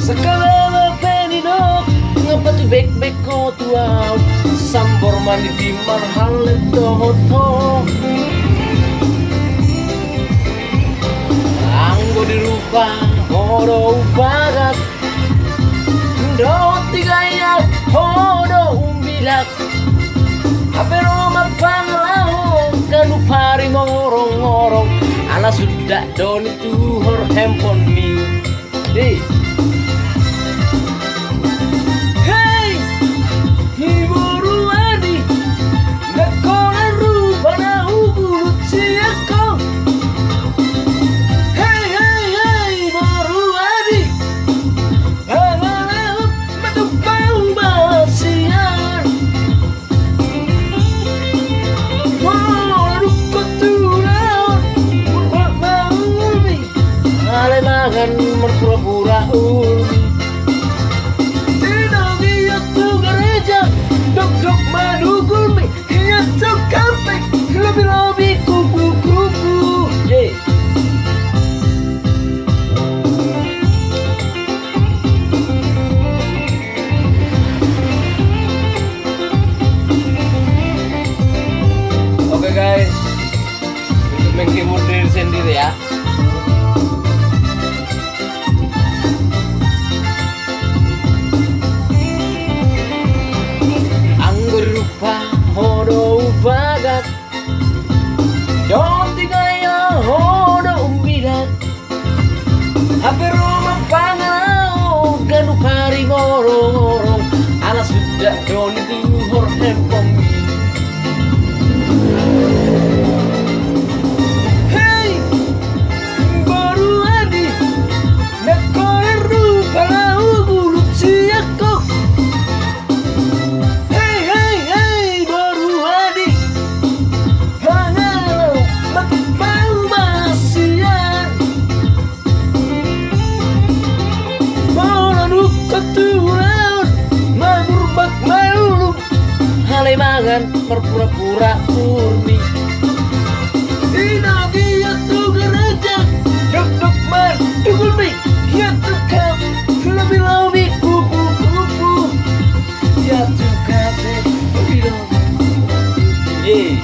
Sekarang penino ngapa tu bek ko tuau sambor mandi di marhal to anggo dirupa horo bagat do tigaya horo umbilak apero mapanglaho kanu pari ngorong-ngorong ala sudah doni tuhor handphone mi hey Ibu Adi nakona rupa na ugulut siako hey Ibu Adi amalahap matupang basian walau koturan urbat maumi alay makan merpura-pura umi dok madugul mi hiya cokapek lebih kupu-kupu yeah. Oke guys, untuk menghibur diri sendiri ya. Hodo bagat Don't tigaya hodo umbidat Hape rumah pangalau Ganu pari ngorong-ngorong Ala sudah doni tuhor handphone Hey baru adi nakore rupa lau gulut siako Mangan berpura-pura murni Inagi ya tu gereja Dok man Dugul mi Ya tu kap Lebih kupu-kupu Ya tu kape Lebih yeah.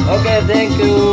Okay, thank you.